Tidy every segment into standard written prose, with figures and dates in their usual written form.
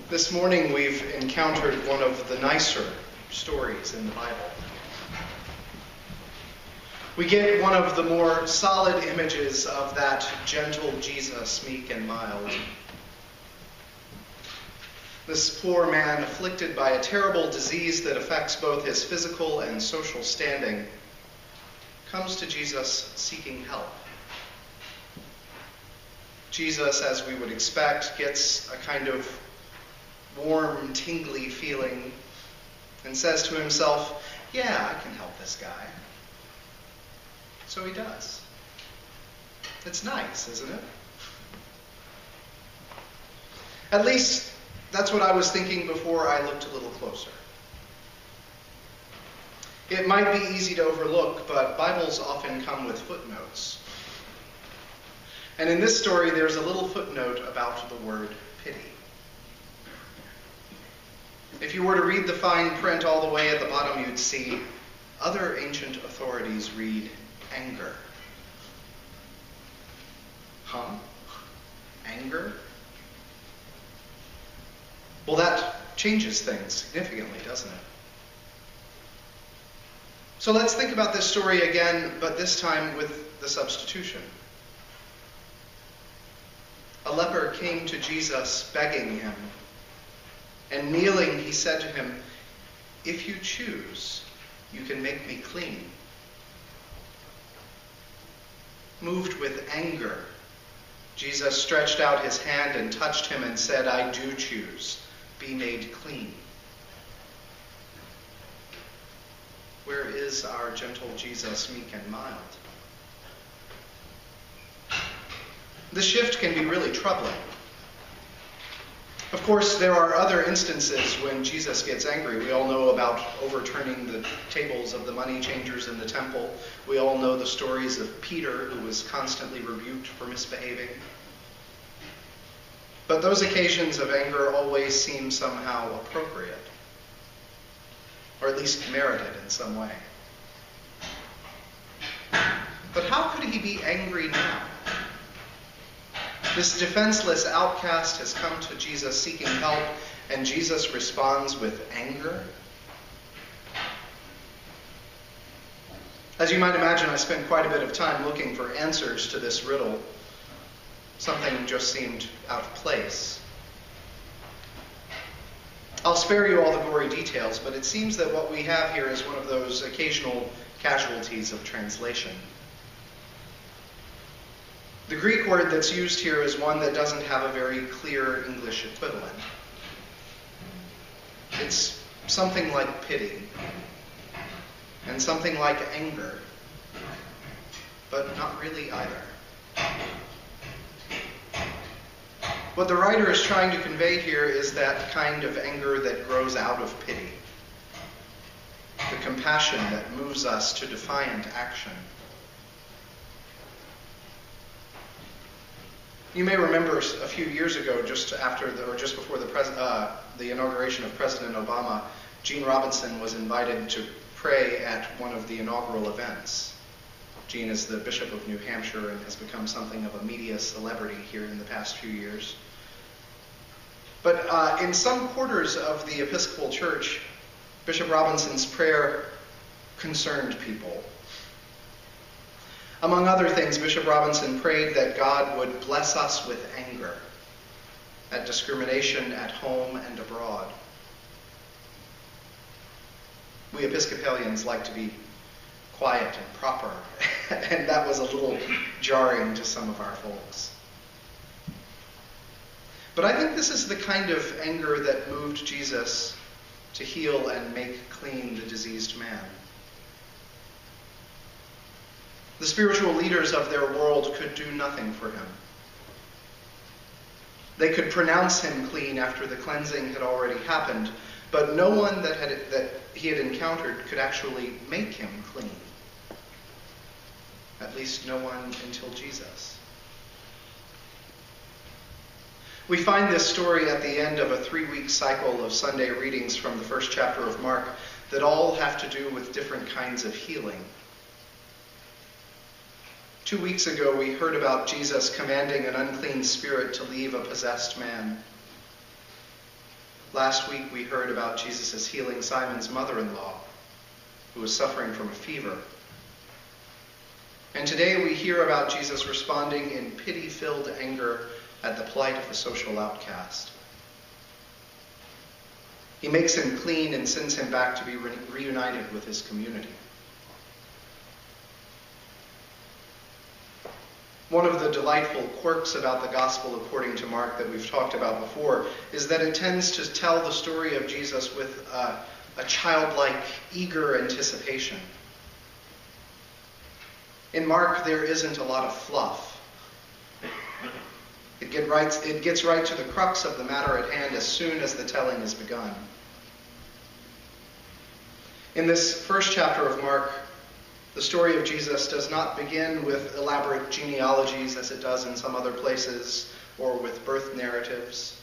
This morning we've encountered one of the nicer stories in the Bible. We get one of the more solid images of that gentle Jesus, meek and mild. This poor man, afflicted by a terrible disease that affects both his physical and social standing, comes to Jesus seeking help. Jesus, as we would expect, gets a kind of warm, tingly feeling and says to himself, yeah, I can help this guy. So he does. It's nice, isn't it? At least, that's what I was thinking before I looked a little closer. It might be easy to overlook, but Bibles often come with footnotes. And in this story, there's a little footnote about the word pity. If you were to read the fine print all the way at the bottom, you'd see other ancient authorities read anger. Huh? Anger? Well, that changes things significantly, doesn't it? So let's think about this story again, but this time with the substitution. A leper came to Jesus begging him, and kneeling he said to him, "If you choose, you can make me clean." Moved with anger, Jesus stretched out his hand and touched him and said, "I do choose. Be made clean." Where is our gentle Jesus, meek and mild? The shift can be really troubling. Of course, there are other instances when Jesus gets angry. We all know about overturning the tables of the money changers in the temple. We all know the stories of Peter, who was constantly rebuked for misbehaving. But those occasions of anger always seem somehow appropriate, or at least merited in some way. But how could he be angry now? This defenseless outcast has come to Jesus seeking help, and Jesus responds with anger. As you might imagine, I spent quite a bit of time looking for answers to this riddle. Something just seemed out of place. I'll spare you all the gory details, but it seems that what we have here is one of those occasional casualties of translation. The Greek word that's used here is one that doesn't have a very clear English equivalent. It's something like pity and something like anger, but not really either. What the writer is trying to convey here is that kind of anger that grows out of pity, the compassion that moves us to defiant action. You may remember a few years ago, just before the inauguration of President Obama, Gene Robinson was invited to pray at one of the inaugural events. Gene is the Bishop of New Hampshire and has become something of a media celebrity here in the past few years. But in some quarters of the Episcopal Church, Bishop Robinson's prayer concerned people. Among other things, Bishop Robinson prayed that God would bless us with anger at discrimination at home and abroad. We Episcopalians like to be quiet and proper, and that was a little jarring to some of our folks. But I think this is the kind of anger that moved Jesus to heal and make clean the diseased man. The spiritual leaders of their world could do nothing for him. They could pronounce him clean after the cleansing had already happened, but no one that he had encountered could actually make him clean. At least no one until Jesus. We find this story at the end of a 3-week cycle of Sunday readings from the first chapter of Mark that all have to do with different kinds of healing. 2 weeks ago, we heard about Jesus commanding an unclean spirit to leave a possessed man. Last week we heard about Jesus' healing Simon's mother-in-law, who was suffering from a fever. And today we hear about Jesus responding in pity-filled anger at the plight of the social outcast. He makes him clean and sends him back to be reunited with his community. One of the delightful quirks about the Gospel according to Mark that we've talked about before is that it tends to tell the story of Jesus with a childlike, eager anticipation. In Mark, there isn't a lot of fluff. It gets right to the crux of the matter at hand as soon as the telling is begun. In this first chapter of Mark, the story of Jesus does not begin with elaborate genealogies as it does in some other places, or with birth narratives.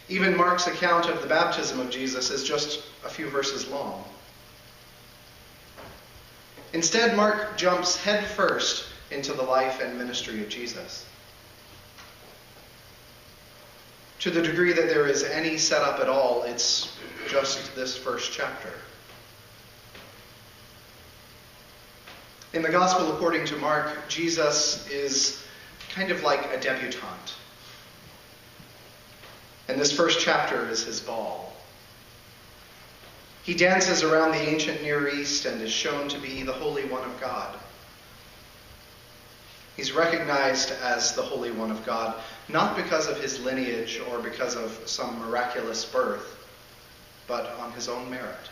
Even Mark's account of the baptism of Jesus is just a few verses long. Instead, Mark jumps headfirst into the life and ministry of Jesus. To the degree that there is any setup at all, it's just this first chapter. In the Gospel according to Mark, Jesus is kind of like a debutante. And this first chapter is his ball. He dances around the ancient Near East and is shown to be the Holy One of God. He's recognized as the Holy One of God, not because of his lineage or because of some miraculous birth, but on his own merit.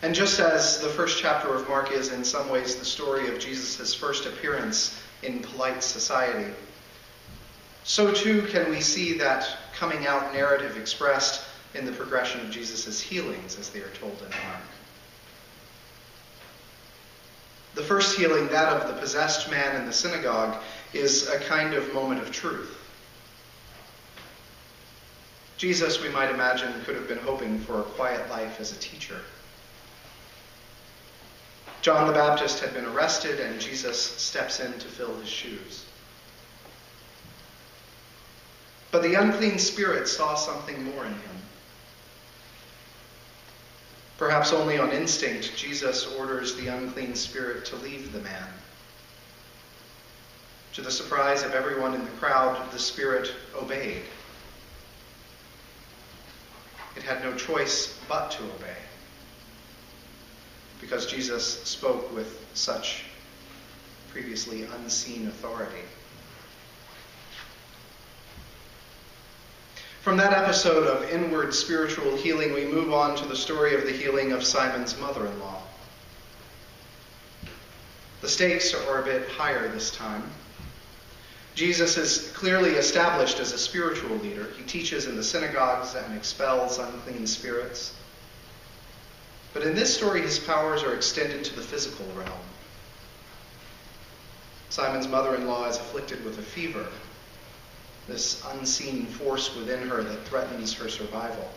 And just as the first chapter of Mark is in some ways the story of Jesus' first appearance in polite society, so too can we see that coming out narrative expressed in the progression of Jesus' healings as they are told in Mark. The first healing, that of the possessed man in the synagogue, is a kind of moment of truth. Jesus, we might imagine, could have been hoping for a quiet life as a teacher. John the Baptist had been arrested, and Jesus steps in to fill his shoes. But the unclean spirit saw something more in him. Perhaps only on instinct, Jesus orders the unclean spirit to leave the man. To the surprise of everyone in the crowd, the spirit obeyed. It had no choice but to obey, because Jesus spoke with such previously unseen authority. From that episode of inward spiritual healing, we move on to the story of the healing of Simon's mother-in-law. The stakes are a bit higher this time. Jesus is clearly established as a spiritual leader. He teaches in the synagogues and expels unclean spirits. But in this story, his powers are extended to the physical realm. Simon's mother-in-law is afflicted with a fever, this unseen force within her that threatens her survival.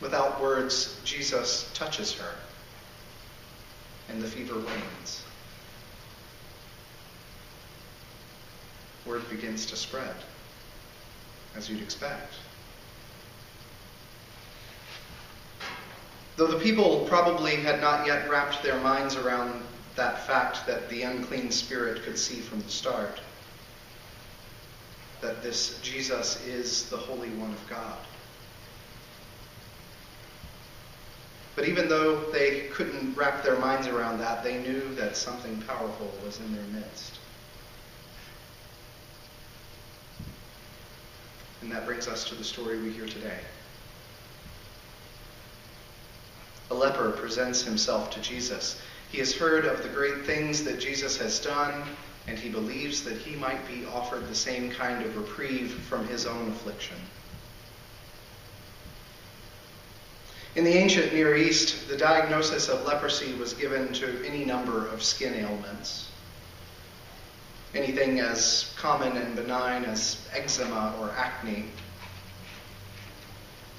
Without words, Jesus touches her, and the fever wanes. Word begins to spread, as you'd expect. Though the people probably had not yet wrapped their minds around that fact that the unclean spirit could see from the start, that this Jesus is the Holy One of God. But even though they couldn't wrap their minds around that, they knew that something powerful was in their midst. And that brings us to the story we hear today. A leper presents himself to Jesus. He has heard of the great things that Jesus has done, and he believes that he might be offered the same kind of reprieve from his own affliction. In the ancient Near East, the diagnosis of leprosy was given to any number of skin ailments. Anything as common and benign as eczema or acne,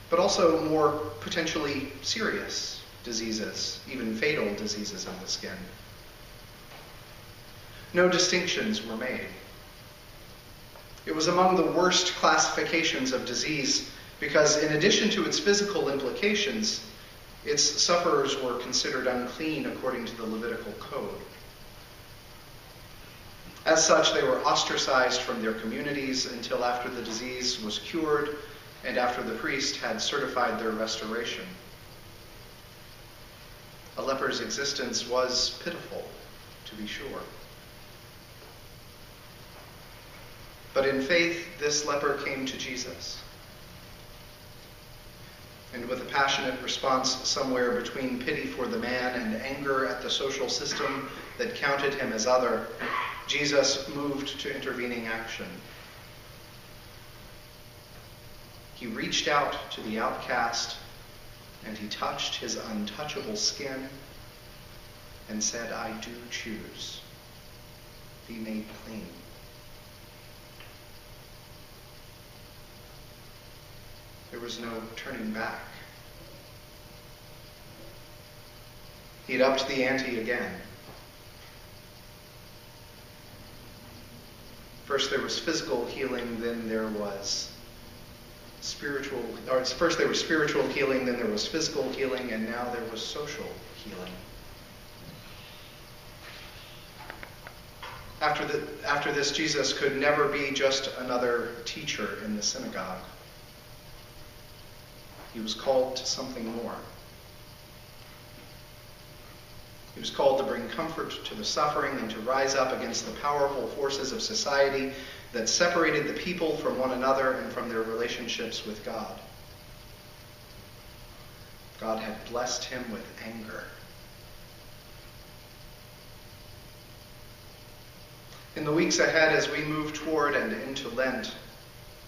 but also more potentially serious diseases, even fatal diseases of the skin. No distinctions were made. It was among the worst classifications of disease because in addition to its physical implications, its sufferers were considered unclean according to the Levitical code. As such, they were ostracized from their communities until after the disease was cured and after the priest had certified their restoration. A leper's existence was pitiful, to be sure. But in faith, this leper came to Jesus. And with a passionate response somewhere between pity for the man and anger at the social system that counted him as other, Jesus moved to intervening action. He reached out to the outcast, and he touched his untouchable skin and said, "I do choose. Be made clean." There was no turning back. He'd upped the ante again. First there was physical healing, then there was spiritual, or first there was spiritual healing, then there was physical healing, and now there was social healing. After this, Jesus could never be just another teacher in the synagogue. He was called to something more. He was called to bring comfort to the suffering and to rise up against the powerful forces of society that separated the people from one another and from their relationships with God. God had blessed him with anger. In the weeks ahead, as we move toward and into Lent,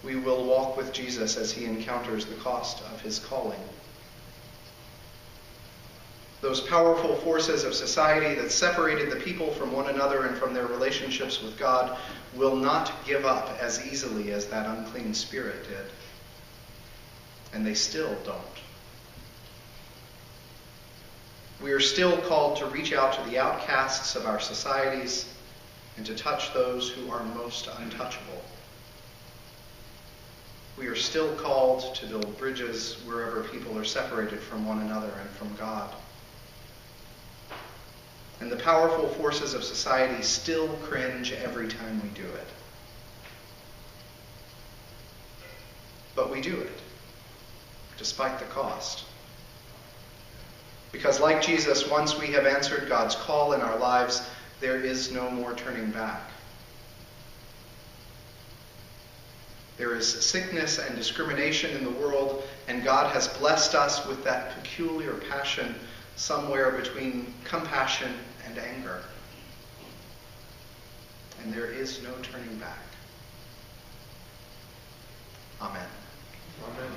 we will walk with Jesus as he encounters the cost of his calling. Those powerful forces of society that separated the people from one another and from their relationships with God will not give up as easily as that unclean spirit did. And they still don't. We are still called to reach out to the outcasts of our societies and to touch those who are most untouchable. We are still called to build bridges wherever people are separated from one another and from God. And the powerful forces of society still cringe every time we do it. But we do it, despite the cost. Because like Jesus, once we have answered God's call in our lives, there is no more turning back. There is sickness and discrimination in the world, and God has blessed us with that peculiar passion somewhere between compassion and anger. And there is no turning back. Amen. Amen.